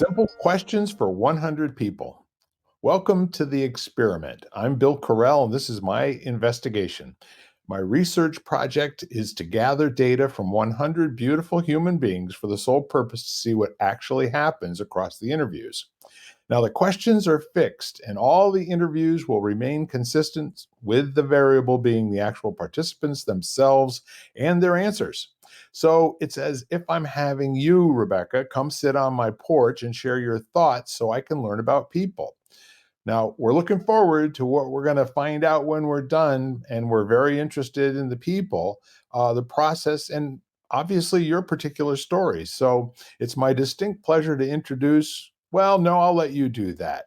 Simple questions for 100 people. Welcome to the experiment. I'm Bill Carell, and this is my investigation. My research project is to gather data from 100 beautiful human beings for the sole purpose to see what actually happens across the interviews. Now, the questions are fixed, and all the interviews will remain consistent, with the variable being the actual participants themselves and their answers. So it's as if I'm having you, Rebecca, come sit on my porch and share your thoughts so I can learn about people. Now, we're looking forward to what we're going to find out when we're done, and we're very interested in the people, the process, and obviously your particular story. So it's my distinct pleasure to introduce, well, no, I'll let you do that.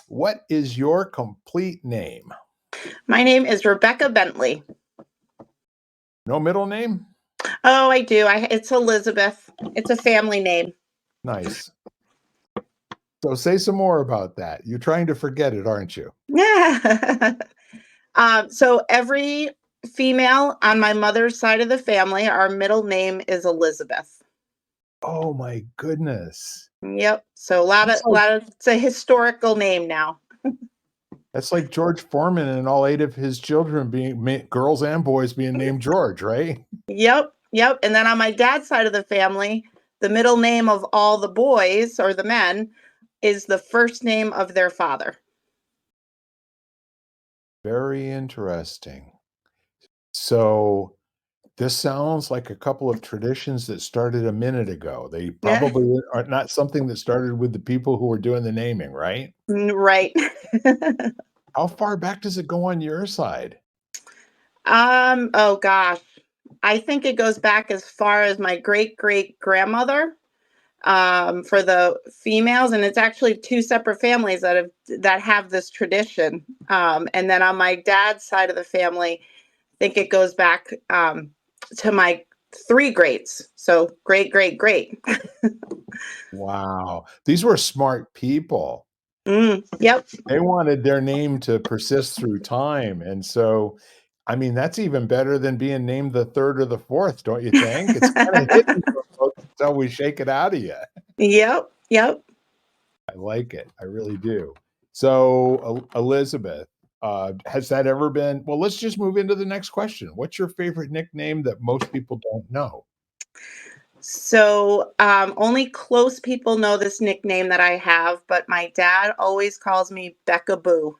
What is your complete name? My name is Rebecca Bentley. No middle name? Oh, I do. It's Elizabeth. It's a family name. Nice. So say some more about that. You're trying to forget it, aren't you? Yeah. So every female on my mother's side of the family, our middle name is Elizabeth. Oh my goodness. Yep. So it's a historical name now. That's like George Foreman and all 8 of his children being girls and boys being named George, right? Yep. Yep. And then on my dad's side of the family, the middle name of all the boys or the men is the first name of their father. Very interesting. So this sounds like a couple of traditions that started a minute ago. They Yeah. probably are not something that started with the people who were doing the naming, right? Right. How far back does it go on your side? Oh gosh. I think it goes back as far as my great great grandmother for the females, and it's actually two separate families that have this tradition. And then on my dad's side of the family, I think it goes back to my three greats. So great great great. Wow. These were smart people. Yep. They wanted their name to persist through time, and so, I mean, that's even better than being named the 3rd or the 4th, don't you think? It's kinda hidden from folks until we shake it out of you. Yep. Yep. I like it, I really do. So, Elizabeth, has that ever been well, let's just move into the next question. What's your favorite nickname that most people don't know? So, only close people know this nickname that I have, but my dad always calls me Becca Boo.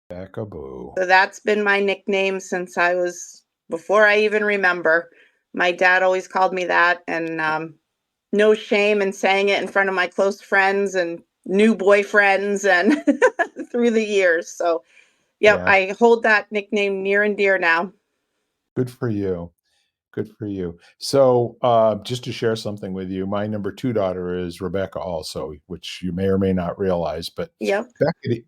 Peekaboo. So that's been my nickname since I was before I even remember. My dad always called me that, and no shame in saying it in front of my close friends and new boyfriends and through the years. So, yep, Yeah, I hold that nickname near and dear now. good for you. Good for you. So, just to share something with you, my number 2 daughter is Rebecca also, which you may or may not realize, but Yep.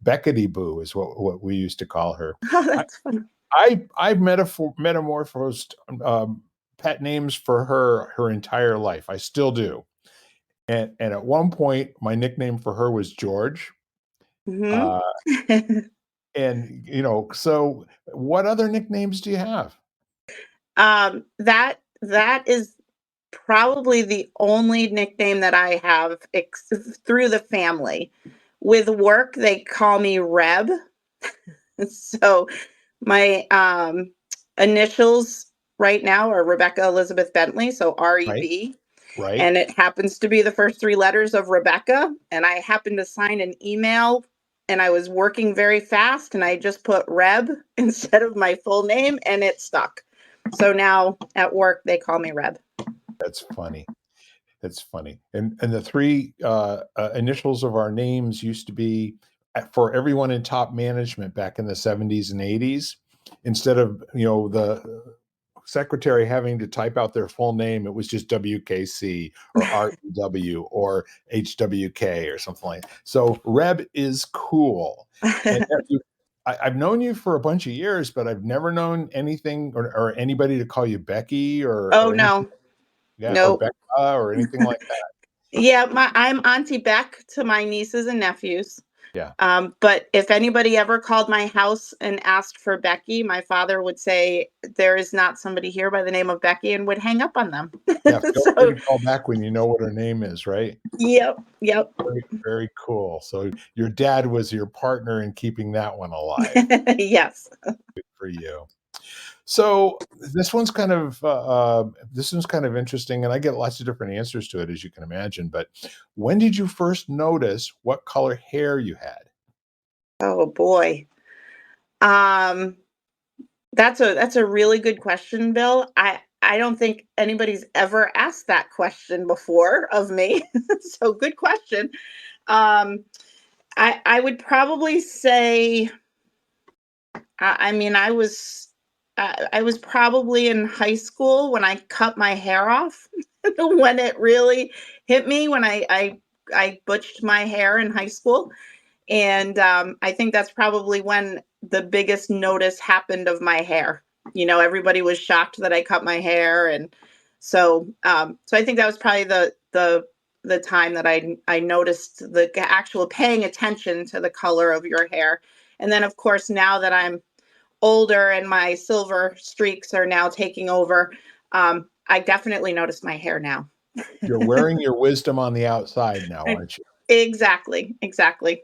Beckety Boo is what we used to call her. Oh, I that's funny. I've metamorphosed, pet names for her entire life. I still do. And at one point, my nickname for her was George. Hmm. Uh, so what other nicknames do you have? That is probably the only nickname that I have through the family. With work, they call me Reb. So my initials right now are Rebecca Elizabeth Bentley, so Right? REB. Right? And it happens to be the first three letters of Rebecca. And I happened to sign an email and I was working very fast and I just put Reb instead of my full name and it stuck. So now at work, they call me Reb. That's funny. That's funny. And the 3, initials of our names used to be, for everyone in top management back in the '70s and '80s, instead of, the secretary having to type out their full name, it was just WKC or REW or HWK or something like that. So Reb is cool. And I've known you for a bunch of years, but I've never known anything or anybody to call you Becky Oh, or anything. no, Yeah, or nope. Becca or anything like that. Yeah, I'm Auntie Beck to my nieces and nephews. Yeah. But if anybody ever called my house and asked for Becky, my father would say, "There is not somebody here by the name of Becky," and would hang up on them. Yeah, feel free So, to call back when you know what her name is, right? yep, yep. Very, very cool. So your dad was your partner in keeping that one alive. Yes. Good for you. So this one's kind of interesting, and I get lots of different answers to it, as you can imagine. But when did you first notice what color hair you had? Oh boy. Um, that's a really good question, Bill. I don't think anybody's ever asked that question before of me. So good question. Um, I would probably say I mean, I was probably in high school when I cut my hair off, when it really hit me when I butched my hair in high school, and, I think that's probably when the biggest notice happened of my hair. Everybody was shocked that I cut my hair, and so I think that was probably the time that I noticed the actual paying attention to the color of your hair, and then, of course, now that I'm older and my silver streaks are now taking over, I definitely notice my hair now. You're wearing your wisdom on the outside now, I- aren't you? Exactly, exactly.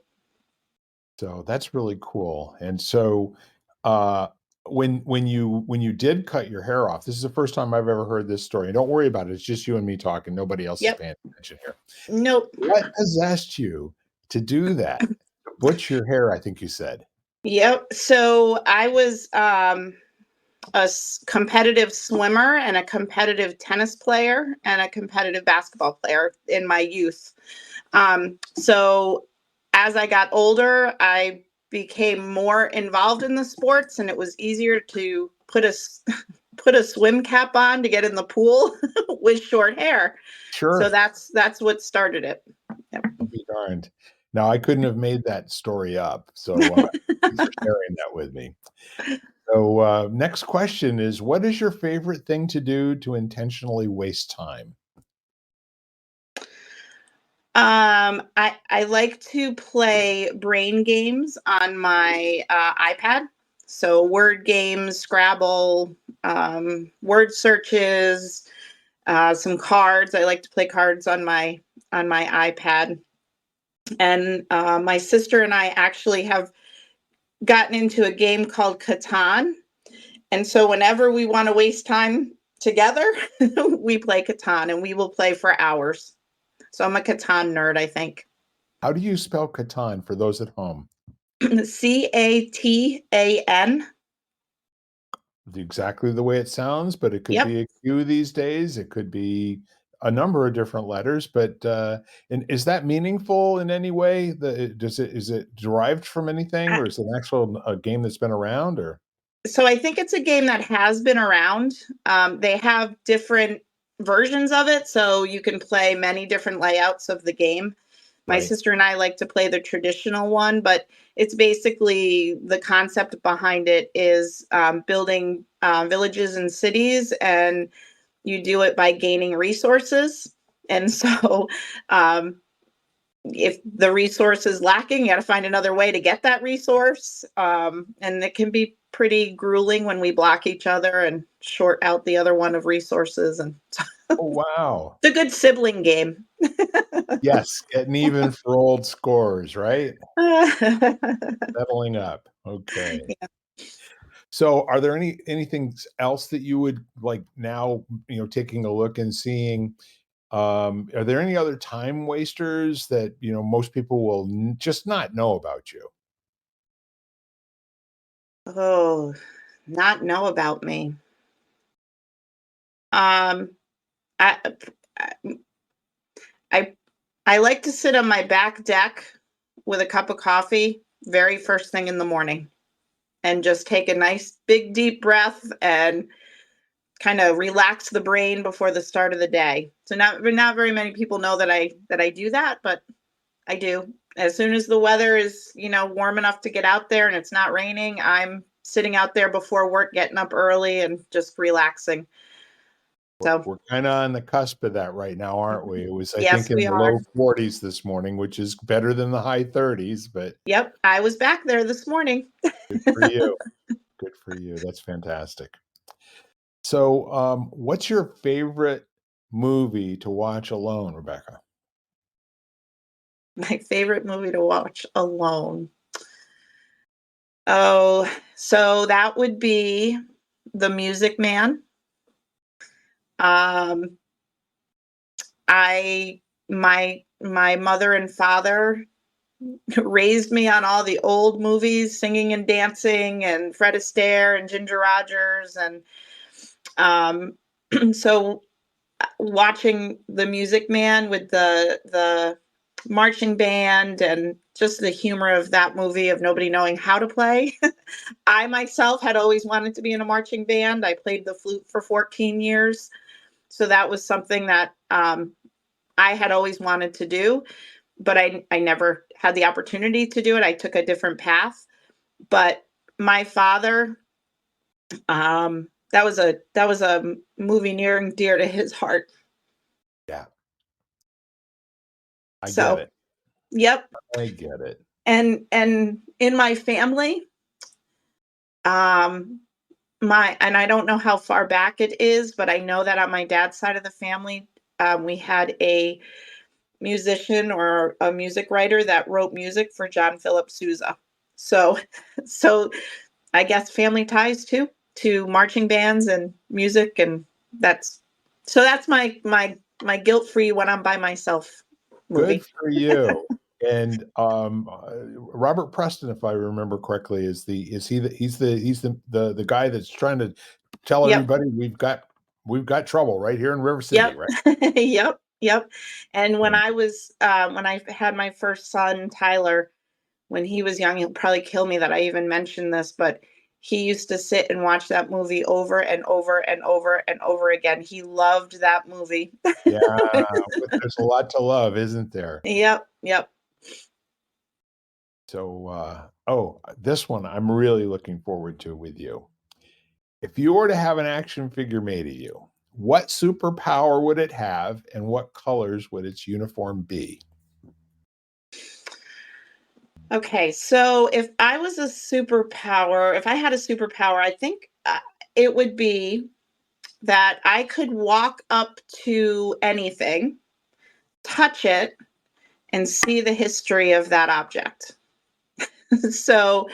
So that's really cool. And so, uh, when you did cut your hair off, this is the first time I've ever heard this story. And don't worry about it. It's just you and me talking. Nobody else is Yep. paying attention here. Nope. What possessed you to do that? To butch your hair, I think you said. Yep. So I was competitive swimmer and a competitive tennis player and a competitive basketball player in my youth. So as I got older, I became more involved in the sports, and it was easier to put a swim cap on to get in the pool with short hair. So Sure. that's what started it. Yep. I'll be darned. Now, I couldn't have made that story up. So thanks for sharing that with me. So next question is, what is your favorite thing to do to intentionally waste time? I like to play brain games on my iPad. So word games, Scrabble, word searches, some cards. I like to play cards on my iPad. And my sister and I actually have gotten into a game called Catan. And so whenever we want to waste time together, we play Catan, and we will play for hours. So I'm a Catan nerd, I think. How do you spell Catan for those at home? Catan. Exactly the way it sounds, but it could Yep. be a Q these days. It could be a number of different letters, but, and is that meaningful in any way? Is it derived from anything, I or is it an actual a game that's been around, or So I think it's a game that has been around. They have different versions of it, so you can play many different layouts of the game. My right? sister and I like to play the traditional one, but it's basically the concept behind it is building villages and cities, and you do it by gaining resources. And so um, if the resource is lacking, you got to find another way to get that resource. And it can be pretty grueling when we block each other and short out the other one of resources. And Oh, wow. it's a good sibling game. Yes, getting even for old scores, right? Settling up. Okay. So, are there anything else that you would like now, taking a look and seeing, are there any other time wasters that, most people will just not know about you? Oh, not know about me. Um, I, I, I like to sit on my back deck with a cup of coffee very first thing in the morning and just take a nice big deep breath and kind of relax the brain before the start of the day. So not very many people know that I do that, but I do. As soon as the weather is, warm enough to get out there and it's not raining, I'm sitting out there before work, getting up early and just relaxing. So, we're kinda on the cusp of that right now, aren't we? mhm. It was, I think, Yes, in we the are. low 40s this morning, which is better than the high 30s, but Yep, I was back there this morning. good for you. Good for you. That's fantastic. So, what's your favorite movie to watch alone, Rebecca? My favorite movie to watch alone. Oh, so that would be The Music Man. Um, I my mother and father raised me on all the old movies, singing and dancing, and Fred Astaire and Ginger Rogers, and um, so watching The Music Man with the marching band and just the humor of that movie of nobody knowing how to play. I myself had always wanted to be in a marching band. I played the flute for 14 years. So that was something that I had always wanted to do, but I never had the opportunity to do it. I took a different path. But my father, that was a movie near and dear to his heart. Yeah, I get So it. yep. I get it. And in my family, um, my and I don't know how far back it is, but I know that on my dad's side of the family, we had a musician or a music writer that wrote music for John Philip Sousa. So, so I guess family ties too to marching bands and music, and that's that's my guilt free when I'm by myself Good movie. for you. And, Robert Preston, if I remember correctly, is he the he's the guy that's trying to tell Yep. everybody we've got trouble right here in River City, Yep. right? Yep. Yep. And when And I was when I had my first son, Tyler, when he was young, he'll probably kill me that I even mentioned this, but he used to sit and watch that movie over and over and over and over again. He loved that movie. yeah, there's a lot to love, isn't there? Yep. Yep. So, this one I'm really looking forward to with you. If you were to have an action figure made of you, what superpower would it have, and what colors would its uniform be? Okay, so if I was a superpower, if I had a superpower, I think it would be that I could walk up to anything, touch it, and see the history of that object. So,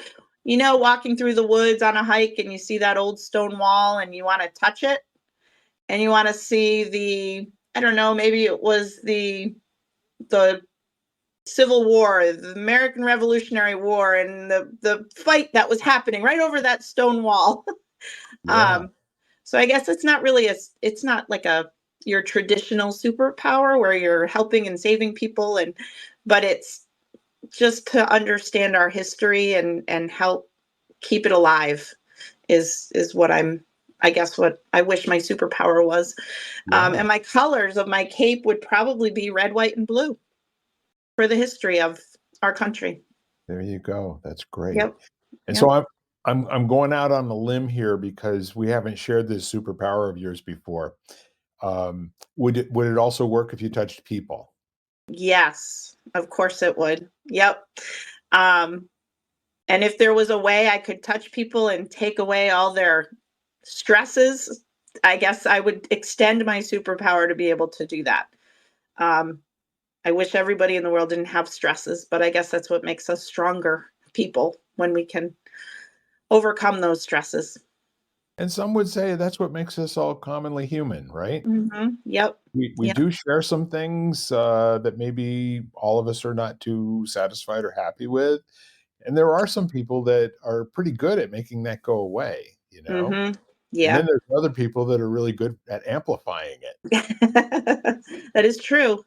walking through the woods on a hike and you see that old stone wall and you want to touch it and you want to see I don't know, maybe it was the Civil War, the American Revolutionary War, and the fight that was happening right over that stone wall. Yeah. um, so I guess it's not like a your traditional superpower where you're helping and saving people, but it's just to understand our history and help keep it alive is what I guess what I wish my superpower was. Yeah. And my colors of my cape would probably be red, white, and blue for the history of our country. There you go. That's great. Yep. And so Yep. I'm going out on a limb here because we haven't shared this superpower of yours before. Would it also work if you touched people? Yes, of course it would. Yep. Um, and if there was a way I could touch people and take away all their stresses, I guess I would extend my superpower to be able to do that. Um, I wish everybody in the world didn't have stresses, but I guess that's what makes us stronger people when we can overcome those stresses. And some would say that's what makes us all commonly human, right? Yep. We Yep. do share some things, that maybe all of us are not too satisfied or happy with, and there are some people that are pretty good at making that go away, you know? hmm And then Yeah. there's other people that are really good at amplifying it. That is true.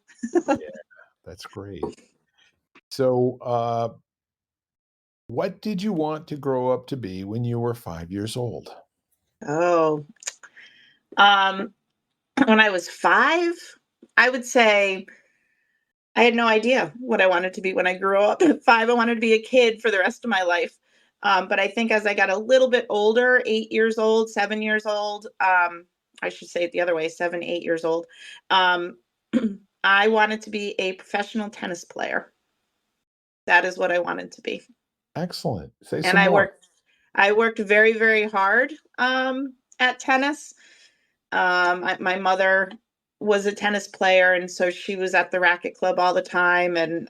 Yeah, that's great. So, what did you want to grow up to be when you were 5 years old? Oh, um, when I was 5, I would say I had no idea what I wanted to be when I grew up. At 5, I wanted to be a kid for the rest of my life. But I think as I got a little bit older, 8 years old, 7 years old, I should say it the other way, 7, 8 years old. Um, I wanted to be a professional tennis player. That is what I wanted to be. Excellent. Say And some more. I worked very, very hard at tennis. My mother was a tennis player, and so she was at the racket club all the time. And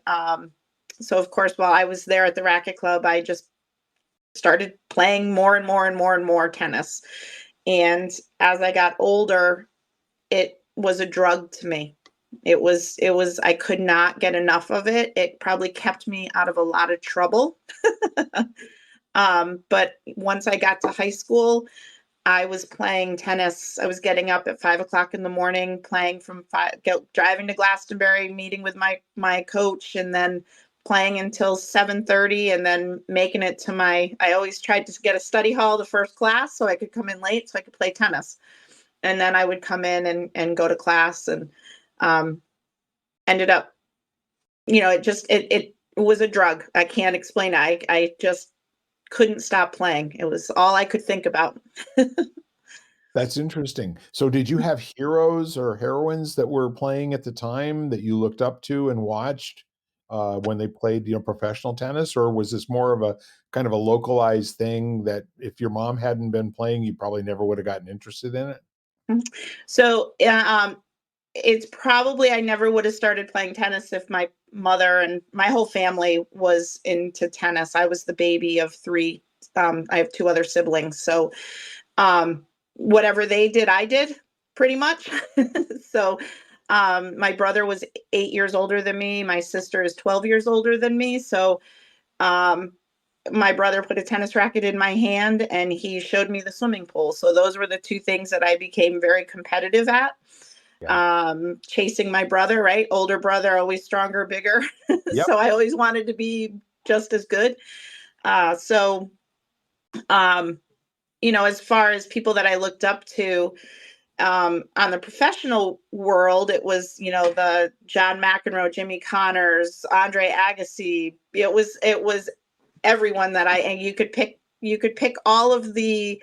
so, of course, while I was there at the racket club, I just started playing more and more and more and more tennis. And as I got older, it was a drug to me. I could not get enough of it. It probably kept me out of a lot of trouble. But once I got to high school, I was playing tennis. I was getting up at 5 o'clock in the morning, playing from driving to Glastonbury, meeting with my coach, and then playing until 7:30, and then making it to my. I always tried to get a study hall the first class so I could come in late so I could play tennis, and then I would come in and go to class, and um, ended up, it was a drug. I can't explain it. I just couldn't stop playing. It was all I could think about. That's interesting. So did you have heroes or heroines that were playing at the time that you looked up to and watched, when they played, professional tennis? Or was this more of a kind of a localized thing that if your mom hadn't been playing, you probably never would have gotten interested in it? So, it's probably I never would have started playing tennis if my mother and my whole family was into tennis. I was the baby of 3. I have 2 other siblings, so, whatever they did, I did pretty much. So, my brother was 8 years older than me. My sister is 12 years older than me. So, um, my brother put a tennis racket in my hand and he showed me the swimming pool. So those were the 2 things that I became very competitive at. Yeah. Chasing my brother, right? Older brother, always stronger, bigger. Yep. So I always wanted to be just as good. So, um, as far as people that I looked up to, on the professional world, it was, the John McEnroe, Jimmy Connors, Andre Agassi. It was everyone that and you could pick all of the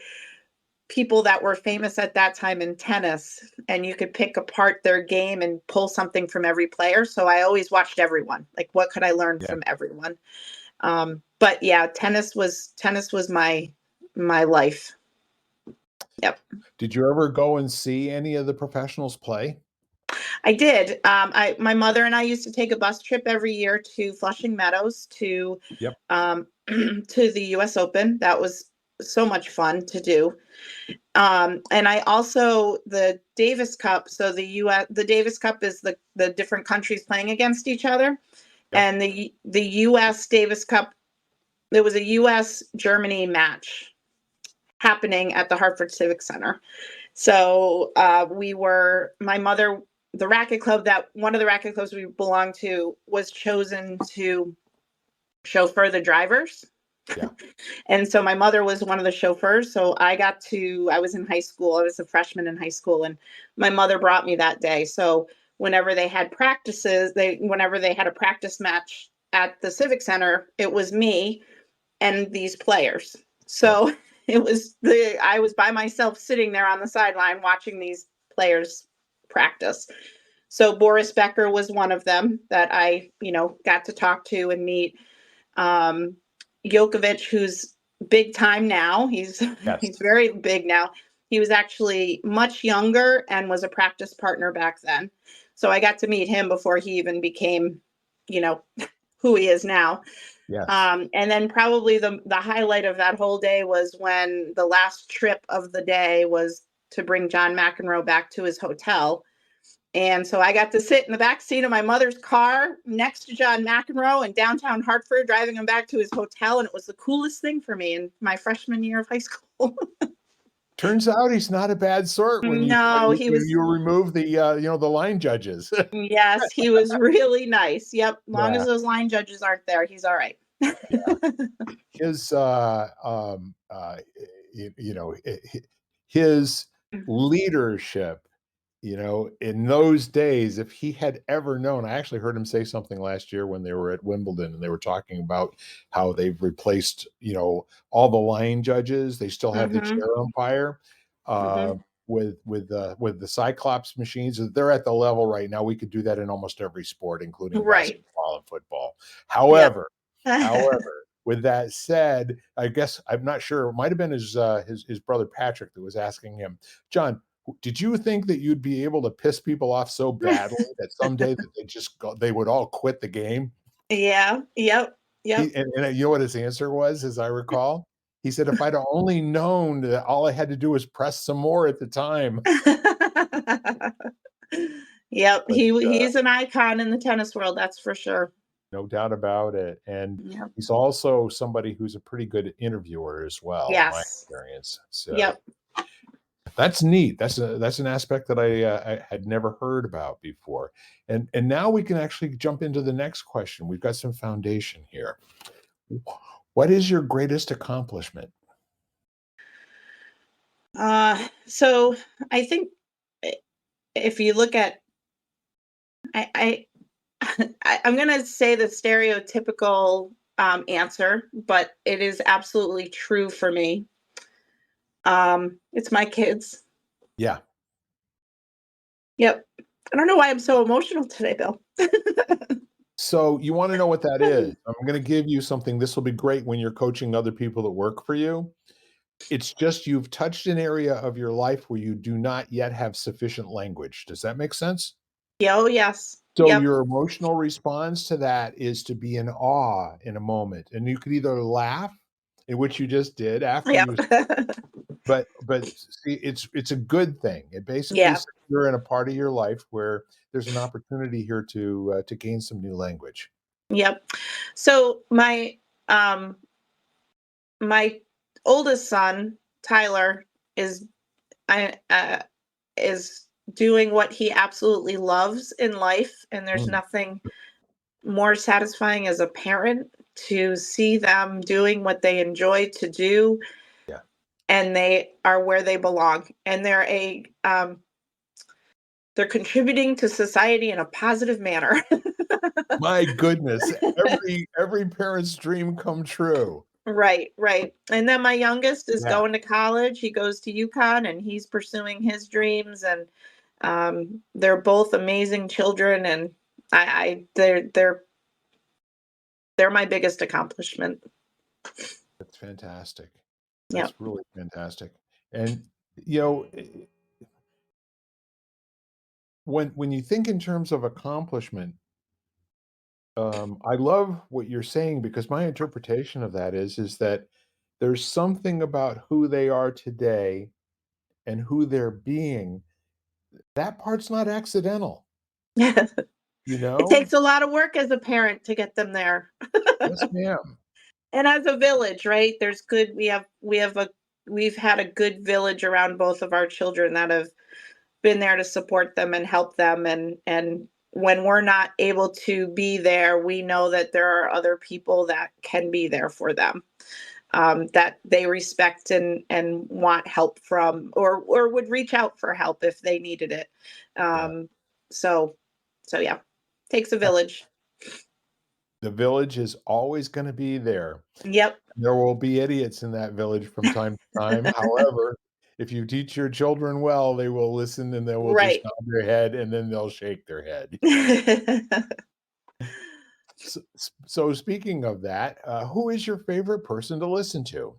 people that were famous at that time in tennis, and you could pick apart their game and pull something from every player. So I always watched everyone. Like, what could I learn Yeah. from everyone? But yeah, tennis was my life. Yep. Did you ever go and see any of the professionals play? I did. My mother and I used to take a bus trip every year to Flushing Meadows Yep. to the U.S. Open. That was so much fun to do. And I also the Davis Cup. So the Davis Cup is the different countries playing against each other, Yep. and the U.S. Davis Cup. There was a U.S. Germany match happening at the Hartford Civic Center. So my mother, the racket club that one of the racket clubs we belonged to was chosen to chauffeur the drivers. Yeah. And so my mother was one of the chauffeurs. So I was in high school. I was a freshman in high school, and my mother brought me that day. So whenever they had whenever they had a practice match at the Civic Center, it was me and these players. Yep. So I was by myself sitting there on the sideline watching these players practice. So Boris Becker was one of them that I, got to talk to and meet. Um, Djokovic, who's big time now. He's Yes. he's very big now. He was actually much younger and was a practice partner back then. So I got to meet him before he even became, you know, who he is now. Yes. And then probably the highlight of that whole day was when the last trip of the day was to bring John McEnroe back to his hotel. And so I got to sit in the back seat of my mother's car next to John McEnroe in downtown Hartford, driving him back to his hotel. And it was the coolest thing for me in my freshman year of high school. Turns out he's not a bad sort when you No, he when was, you remove the, the line judges. yes, he was really nice. Yep. Long as Yeah. those line judges aren't there, he's all right. His, his leadership, in those days, if he had ever known. I actually heard him say something last year when they were at Wimbledon, and they were talking about how they've replaced, all the line judges. They still have the Hmm. chair umpire. Hmm. with the Cyclops machines. They're at the level right now. We could do that in almost every sport, including Right. basketball and football. Yep. However, however, with that said, I guess I'm not sure. It might have been his brother Patrick that was asking him, John, did you think that you'd be able to piss people off so badly that someday that they would all quit the game? Yeah. Yep. Yep. And you know what his answer was, as I recall? He said, "If I'd only known that all I had to do was press some more at the time." Yep. But, He's an icon in the tennis world, that's for sure. no doubt about it, and Yep. he's also somebody who's a pretty good interviewer as well, in my Yes. experience. So, Yep. that's neat. That's an aspect that I had never heard about before, and now we can actually jump into the next question. We've got some foundation here. What is your greatest accomplishment? So I think i- if you look at, I I'm gonna say the stereotypical answer, but it is absolutely true for me. It's my kids. Yeah. Yep. I don't know why I'm so emotional today, Bill. So you wanna know what that is? I'm gonna give you something. This will be great when you're coaching other people that work for you. It's just you've touched an area of your life where you do not yet have sufficient language. Does that make sense? Yeah, oh yes. So Yep. your emotional response to that is to be in awe in a moment, and you could either laugh, in which you just did after Yep. you, but see, it's a good thing. It basically Yeah. says you're in a part of your life where there's an opportunity here to gain some new language. Yep. So um my oldest son, Tyler, is I is doing what he absolutely loves in life, and there's Mm, nothing more satisfying as a parent to see them doing what they enjoy to do, yeah. and they are where they belong, and they're contributing to society in a positive manner. My goodness, every parent's dream come true. Right, right. And then my youngest is Yeah, going to college. He goes to UConn and he's pursuing his dreams, and they're both amazing children, and they're my biggest accomplishment. that's fantastic. Yeah. That's really fantastic. And, you know, when you think in terms of accomplishment, I love what you're saying because my interpretation of that is that there's something about who they are today and who they're being. That part's not accidental, It you know? takes a lot of work as a parent to get them there. Yes, ma'am. And as a village, right? There's good we've had a good village around both of our children that have been there to support them and help them, and when we're not able to be there, we know that there are other people that can be there for them, that they respect and want help from, or would reach out for help if they needed it. Yeah. um, so so yeah, takes a village. The village is always gonna be there. Yep. There will be idiots in that village from time to time. However, if you teach your children well, they will listen and they will just Right. nod their head and then they'll shake their head. Oh, So speaking of that, who is your favorite person to listen to?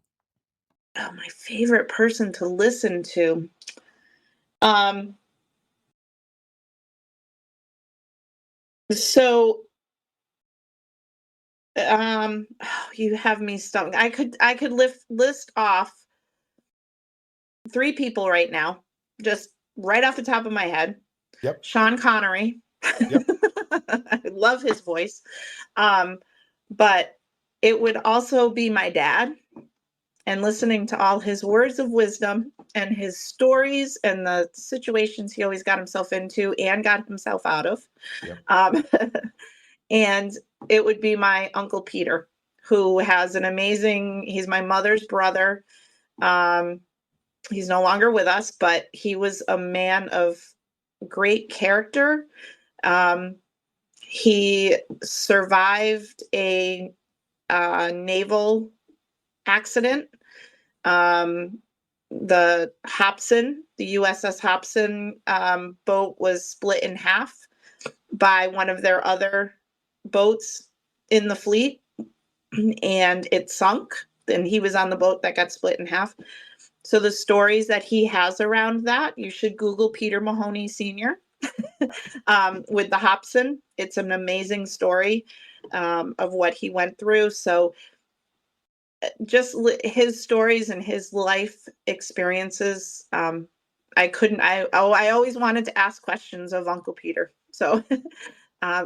my favorite person to listen to. Um, so you have me stumped. I could list off three people right now, just right off the top of my head. Yep, Sean Connery. yep, I love his voice. Um, but it would also be my dad, and listening to all his words of wisdom and his stories and the situations he always got himself into and got himself out of. yep. Um, and it would be my Uncle Peter, who has an amazing, he's my mother's brother. Um, he's no longer with us, but he was a man of great character. Um, he survived a naval accident. Um, the Hobson, the USS Hobson boat was split in half by one of their other boats in the fleet, and it sunk. And he was on the boat that got split in half. So the stories that he has around that, you should Google Peter Mahoney Sr. With the Hobson. It's an amazing story of what he went through. So just his stories and his life experiences. I couldn't. I always wanted to ask questions of Uncle Peter. So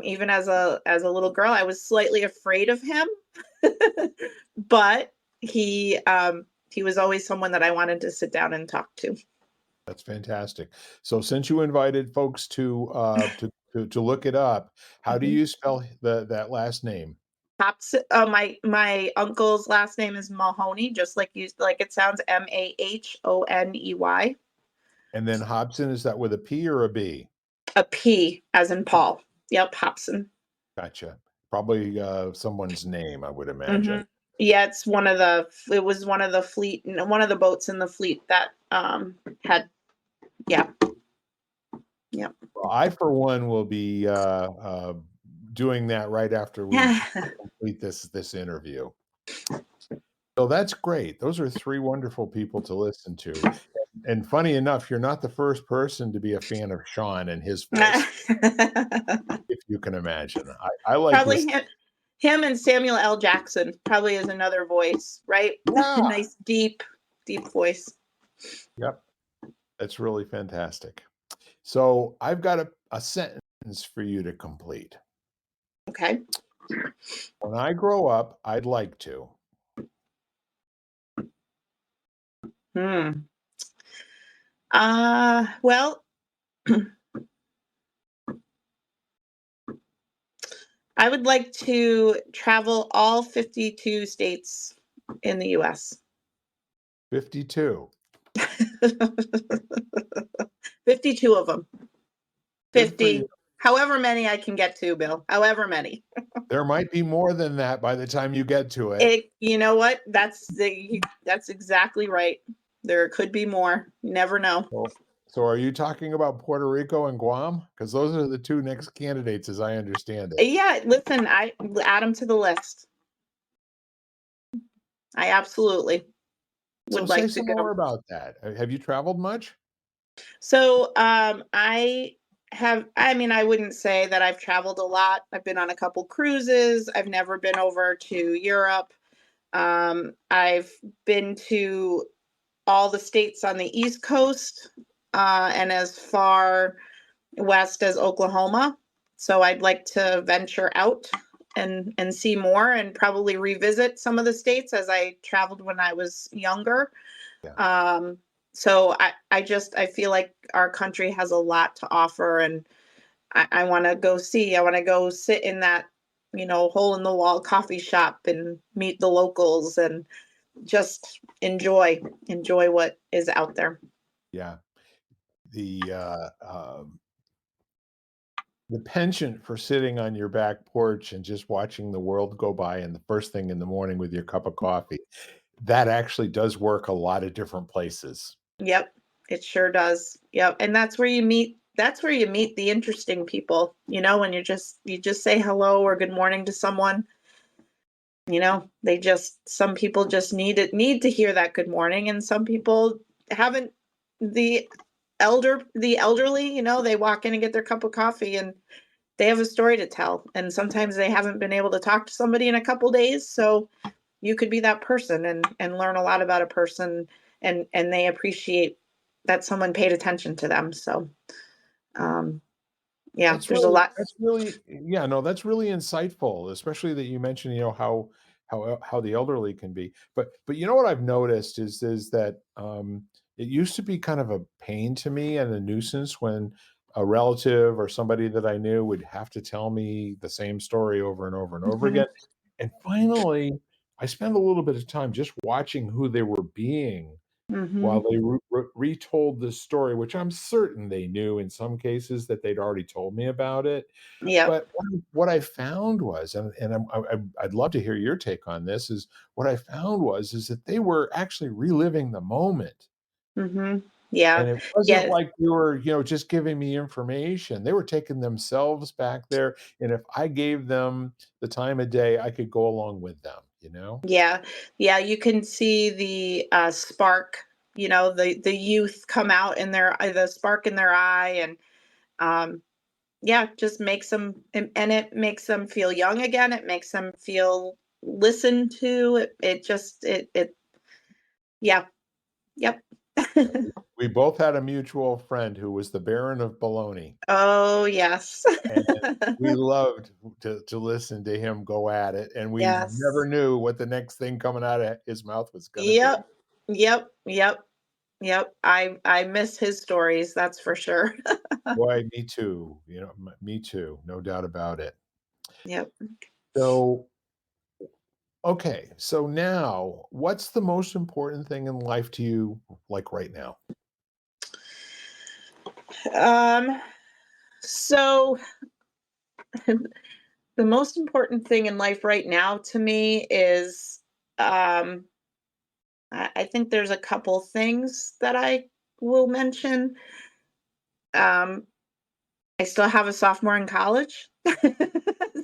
even as a little girl, I was slightly afraid of him, but he was always someone that I wanted to sit down and talk to. That's fantastic. So since you invited folks to look it up, how do Mhm. you spell that last name? Pops, my uncle's last name is Mahoney, just like it sounds, Mahoney. And then Hobson, is that with a P or a B? A P as in Paul. Yep, Hobson. Gotcha. Probably, someone's name, I would imagine. Mhm. Yeah, it was one of the fleet, one of the boats in the fleet that had, yeah, yeah. Well, I, for one, will be, doing that right after we complete this interview. So that's great. Those are 3 wonderful people to listen to. And funny enough, you're not the first person to be a fan of Sean and his voice, if you can imagine. I like Probably listening. him and Samuel L. Jackson probably is another voice, right? Yeah. Nice deep voice. Yep. That's really fantastic. So I've got a sentence for you to complete. Okay. When I grow up, I'd like to. Hmm. Well, I would like to travel all 52 states in the US. 52. 52 of them. Good for you. 50, however many I can get to, Bill. However many. There might be more than that by the time you get to it. You know what? That's exactly right. There could be more. You never know. So are you talking about Puerto Rico and Guam? Because those are the 2 next candidates as I understand it. Yeah, listen, I add them to the list. I absolutely So would say like to some go. more about that. Have you traveled much? So, I mean, I wouldn't say that I've traveled a lot. I've been on a couple cruises. I've never been over to Europe. I've been to all the states on the East Coast, and as far west as Oklahoma. So I'd like to venture out and see more and probably revisit some of the states as I traveled when I was younger. Yeah. So I feel like our country has a lot to offer, and I want to go see. I want to go sit in that, hole in the wall coffee shop and meet the locals and just enjoy what is out there. Yeah. The, uh, um the penchant for sitting on your back porch and just watching the world go by and the first thing in the morning with your cup of coffee, that actually does work a lot of different places. Yep, it sure does. Yep, and that's where you meet the interesting people, when you just say hello or good morning to someone, some people just need to hear that good morning, and some people haven't. The elderly, they walk in and get their cup of coffee and they have a story to tell, and sometimes they haven't been able to talk to somebody in a couple days, so you could be that person and learn a lot about a person, and they appreciate that someone paid attention to them. So um yeah, That's there's a really lot. that's really yeah, no, that's really insightful, especially that you mentioned, how the elderly can be. But you know what I've noticed is that, it used to be kind of a pain to me and a nuisance when a relative or somebody that I knew would have to tell me the same story over and over and over Mhm, again. And finally, I spent a little bit of time just watching who they were being while mhm, they retold this story, which I'm certain they knew in some cases that they'd already told me about it. yep, But what I found was, and I'd love to hear your take on this, is what I found is that they were actually reliving the moment. Mhm. Yeah. And it wasn't Yes. like you were, just giving me information. They were taking themselves back there, and if I gave them the time of day, I could go along with them, you know? Yeah. Yeah, you can see the, spark, the youth come out in their the spark in their eye, and, um, yeah, just makes them, and it makes them feel young again, it makes them feel listened to, it just it yeah, yep. Yeah, we both had a mutual friend who was the Baron of Baloney, Oh, yes. and we loved to listen to him go at it, and we Yes. never knew what the next thing coming out of his mouth was gonna be. Yep. Yep, yep, yep. I miss his stories, that's for sure. Boy, me too, me too, no doubt about it. Yep. So, okay, so now, what's the most important thing in life to you, like, right now? Um, so the most important thing in life right now to me is, um, I think there's a couple things that I will mention. Um, I still have a sophomore in college.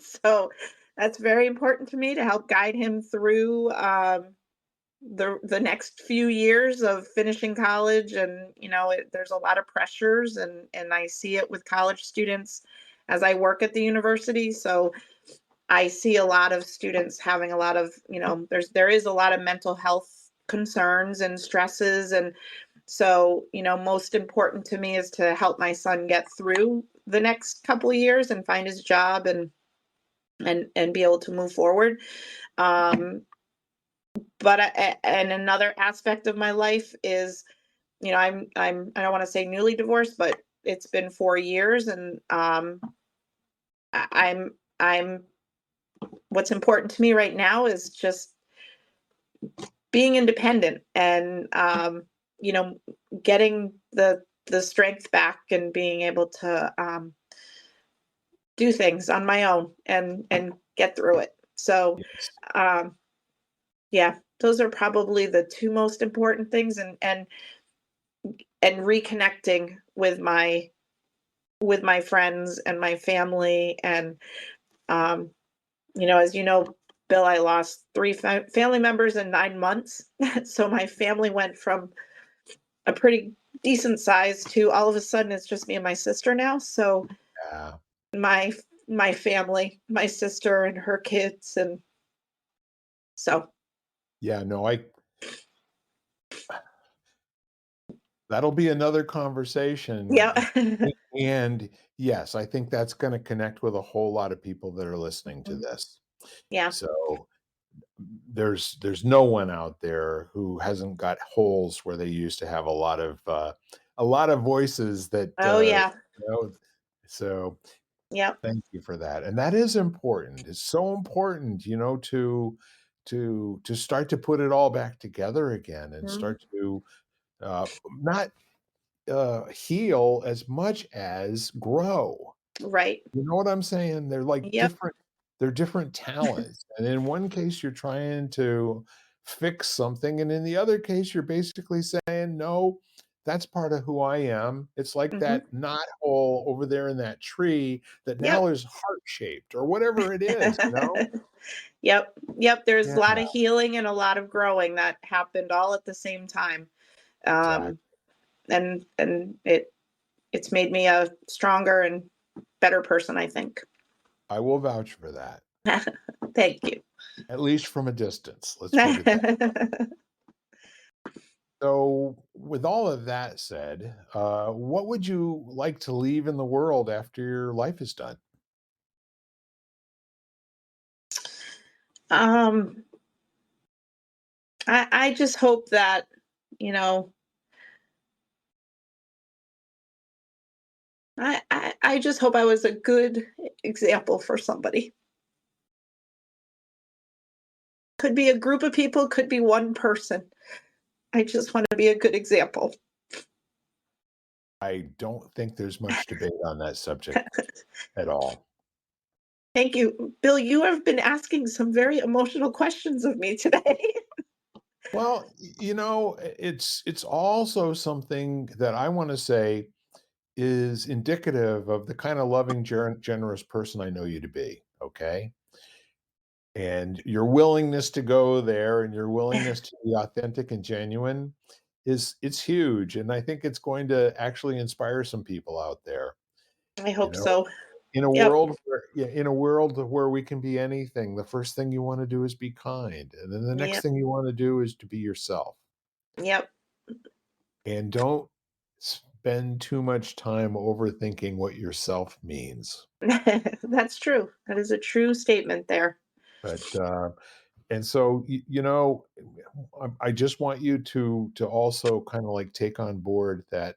So that's very important to me to help guide him through, the next few years of finishing college. And there's a lot of pressures, and I see it with college students as I work at the university. So I see a lot of students having a lot of, there is a lot of mental health concerns and stresses. And so, most important to me is to help my son get through the next couple of years and find his job, and be able to move forward. Um, but and another aspect of my life is, I don't want to say newly divorced, but it's been 4 years, and I'm what's important to me right now is just being independent, and you know getting the strength back, and being able to do things on my own, and get through it. So Yes. um yeah, those are probably the two most important things, and reconnecting with my friends and my family. And um as you know, Bill, I lost three family members in 9 months. So my family went from a pretty decent size to, all of a sudden, it's just me and my sister now. So Yeah. my my family, my sister and her kids, and so Yeah, no, that'll be another yeah. conversation, and, yes, I think that's gonna connect with a whole lot of people that are listening to Mm, this. yeah. So, there's no one out there who hasn't got holes where they used to have a lot of voices that, Oh, yeah. you know so Yep. thank you for that, and that is important. It's so important, to start to put it all back together again and Mhm. start to, not, heal as much as grow. Right. You know what I'm saying? Yep. They're different talents, and in one case, you're trying to fix something, and in the other case, you're basically saying, "No, that's part of who I am." It's like Mhm. that knot hole over there in that tree that now Yep. is heart-shaped or whatever it is, you know? Yep. Yep. There's Yeah, a lot of healing and a lot of growing that happened all at the same time. exactly. Um, and it's made me a stronger and better person, I think. I will vouch for that, Thank you. at least from a distance, let's put it that. So, with all of that said, what would you like to leave in the world after your life is done? um, I just hope that, you know, I just hope I was a good example for somebody. Could be a group of people, could be one person. I just want to be a good example. I don't think there's much debate on that subject at all. Thank you. Bill, you have been asking some very emotional questions of me today. Well, it's also something that I wanna say is indicative of the kinda loving, generous person I know you to be, okay? And your willingness to go there and your willingness to be authentic and genuine it's huge, and I think it's going to actually inspire some people out there, I you hope know? so. In a Yep. world where yeah, in a world where we can be anything, the first thing you wanna do is be kind, and then the next Yep. thing you wanna do is to be yourself. Yep. And don't spend too much time overthinking what yourself means. That's true. That is a true statement there. But, and so, I just want you to also kinda, like, take on board that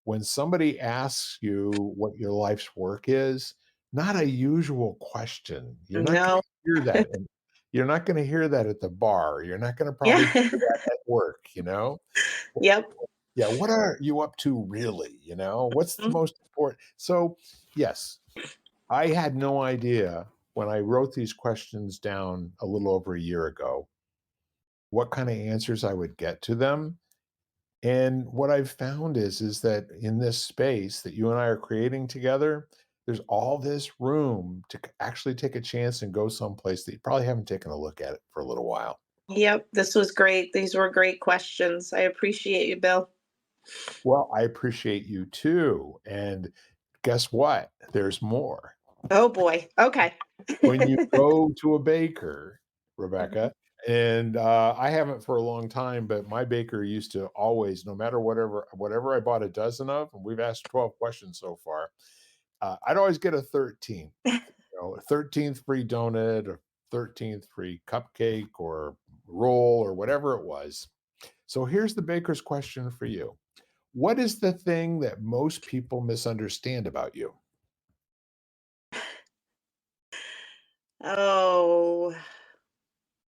when somebody asks you what your life's work is, not a usual question. You're not gonna No. hear that, and you're not gonna hear that at the bar. You're not gonna probably Yeah. hear that at work, you know? Yep. Yeah, what are you up to really, you know? What's the Mm. most important so, yes, I had no idea when I wrote these questions down a little over a year ago, what kinda answers I would get to them, and what I've found is that in this space that you and I are creating together, there's all this room to actually take a chance and go someplace that you probably haven't taken a look at it for a little while. Yep. This was great. These were great questions. I appreciate you, Bill. Well, I appreciate you too, and guess what? There's more. Oh boy. Okay. When you go to a baker, Mhm. Rebecca, and, I haven't for a long time, but my baker used to always, no matter whatever I bought a dozen of, and we've asked 12 questions so far, I'd always get a 13th, a 13th free donut, or 13th free cupcake or roll or whatever it was. So here's the baker's question for you. What is the thing that most people misunderstand about you? Oh,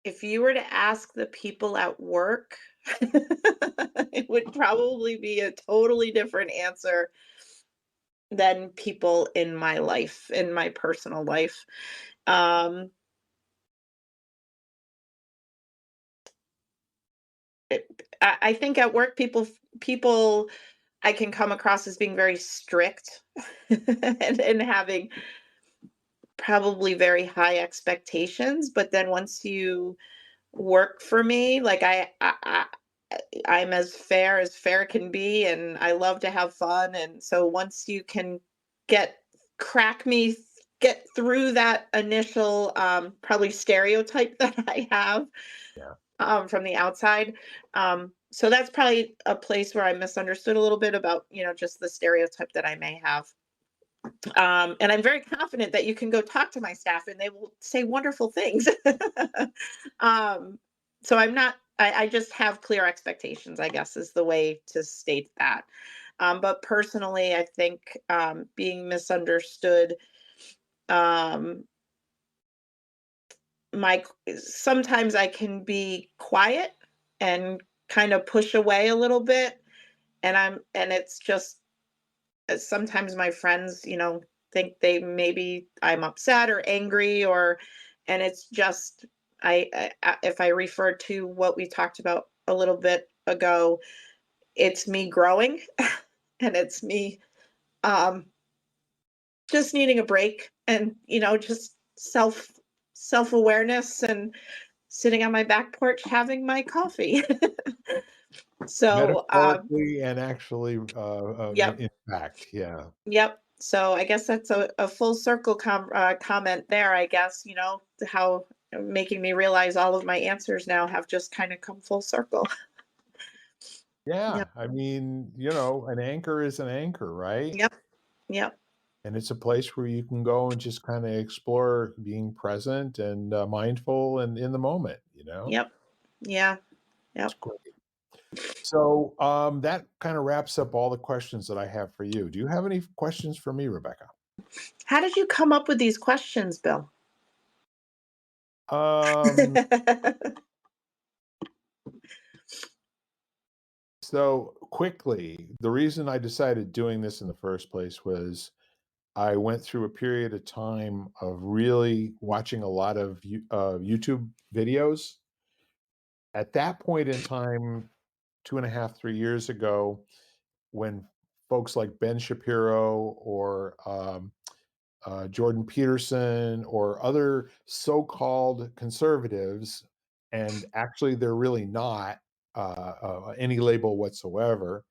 if you were to ask the people at work, it would probably be a totally different answer than people in my life, in my personal life. Um, it, I think at work, people I can come across as being very strict and having probably very high expectations. But then once you work for me, like I'm as fair can be, and I love to have fun. And so once you can get crack me, get through that initial probably stereotype that I have Yeah. from the outside. So that's probably a place where I misunderstood a little bit about, just the stereotype that I may have. And I'm very confident that you can go talk to my staff and they will say wonderful things. um, so I just have clear expectations, I guess, is the way to state that. But personally, I think being misunderstood, um, my sometimes I can be quiet and kind of push away a little bit, and it's just sometimes my friends, think they maybe I'm upset or angry, and it's just if I refer to what we talked about a little bit ago, it's me growing and it's me um just needing a break and just self-awareness and sitting on my back porch having my coffee. So Metaphorically and actually, yep. in fact, yeah. Yep. So I guess that's a full circle comment there. I guess how making me realize all of my answers now have just kind of come full circle. Yeah, Yep. I mean, an anchor is an anchor, right? Yep. Yep. And it's a place where you can go and just kinda explore being present and, mindful and in the moment, you know? Yep. Yeah. It's Yep. great. So, that kinda wraps up all the questions that I have for you. Do you have any questions for me, Rebecca? How did you come up with these questions, Bill? Um, so quickly, the reason I decided doing this in the first place was I went through a period of time of really watching a lot of YouTube videos at that point in time, 2.5, 3 years ago, when folks like Ben Shapiro or Jordan Peterson or other so-called conservatives, and actually they're really not any label whatsoever,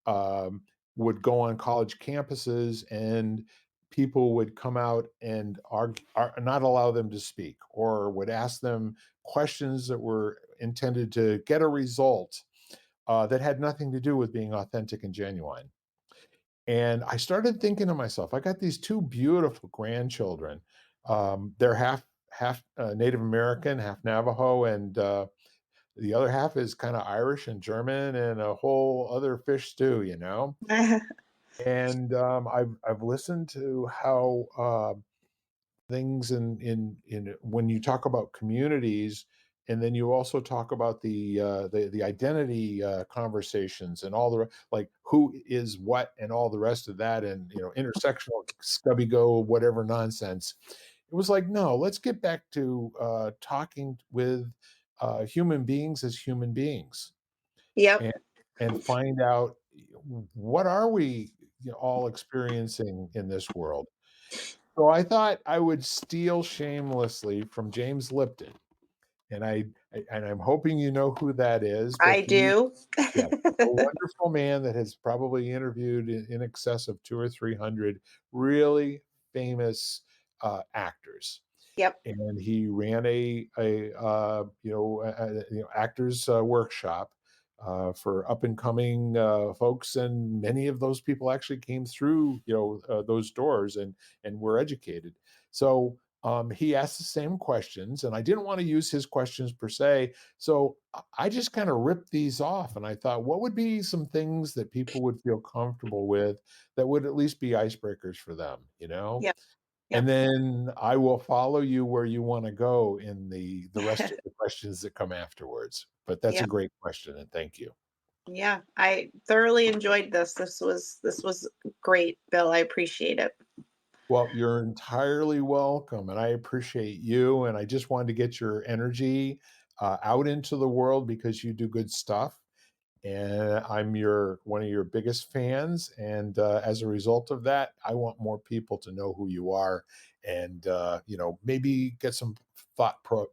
um, would go on college campuses and people would come out and not allow them to speak, or would ask them questions that were intended to get a result that had nothing to do with being authentic and genuine. And I started thinking to myself, I got these two beautiful grandchildren. They're half Native American, half Navajo, and the other half is kind of Irish and German and a whole other fish stew, you know. And I've listened to how things in when you talk about communities, and then you also talk about the identity conversations and all like who is what and all the rest of that, and intersectional scubby go whatever nonsense. It was like, no, let's get back to talking with human beings as human beings, Yep. and find out what are we all experiencing in this world. So I thought I would steal shamelessly from James Lipton, and I'm hoping you know who that is, but I he, do. yeah, a wonderful man that has probably interviewed in excess of 2 or 300 really famous actors. Yep. And he ran actors workshop for up and coming folks, and many of those people actually came through those doors and were educated. So he asked the same questions, and I didn't want to use his questions per se. So I just kind of ripped these off, and I thought, what would be some things that people would feel comfortable with that would at least be icebreakers for them, you know? Yep. And Yep. then I will follow you where you want to go in the rest of the questions that come afterwards. But that's a Yep. great question, and thank you. Yeah. I thoroughly enjoyed this. This was great, Bill. I appreciate it. Well, you're entirely welcome, and I appreciate you. And I just wanted to get your energy out into the world because you do good stuff. And I'm your one of your biggest fans, and as a result of that, I want more people to know who you are, and maybe get some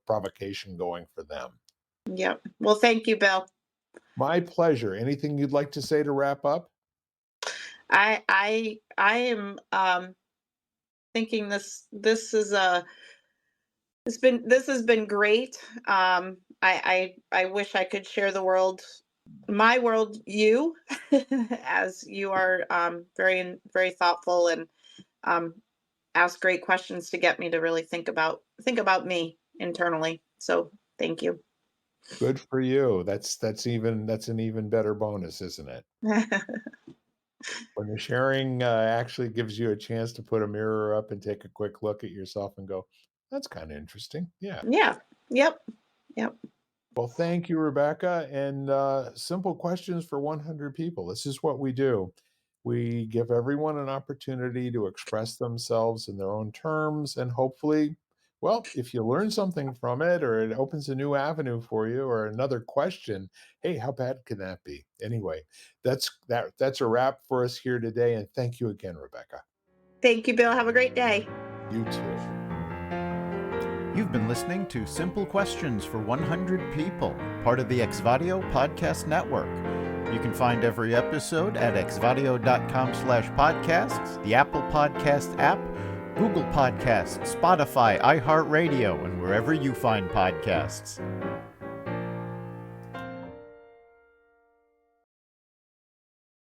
provocation going for them. Yep. Well, thank you, Bill. My pleasure. Anything you'd like to say to wrap up? I am thinking this has been great. I wish I could share my world, you, as you are very thoughtful and um, ask great questions to get me to really think about me internally. So thank you. Good for you. That's an even better bonus, isn't it? When the sharing actually gives you a chance to put a mirror up and take a quick look at yourself and go, that's kind of interesting. Yeah. Yeah. Yep. Yep. Well, thank you, Rebecca. And simple questions for 100 people. This is what we do. We give everyone an opportunity to express themselves in their own terms. And hopefully, well, if you learn something from it, or it opens a new avenue for you, or another question, hey, how bad can that be? Anyway, that's a wrap for us here today. And thank you again, Rebecca. Thank you, Bill. Have a great day. You too. You've been listening to Simple Questions for 100 People, part of the Exvadio Podcast Network. You can find every episode at exvadio.com/podcasts, the Apple Podcast app, Google Podcasts, Spotify, iHeartRadio, and wherever you find podcasts.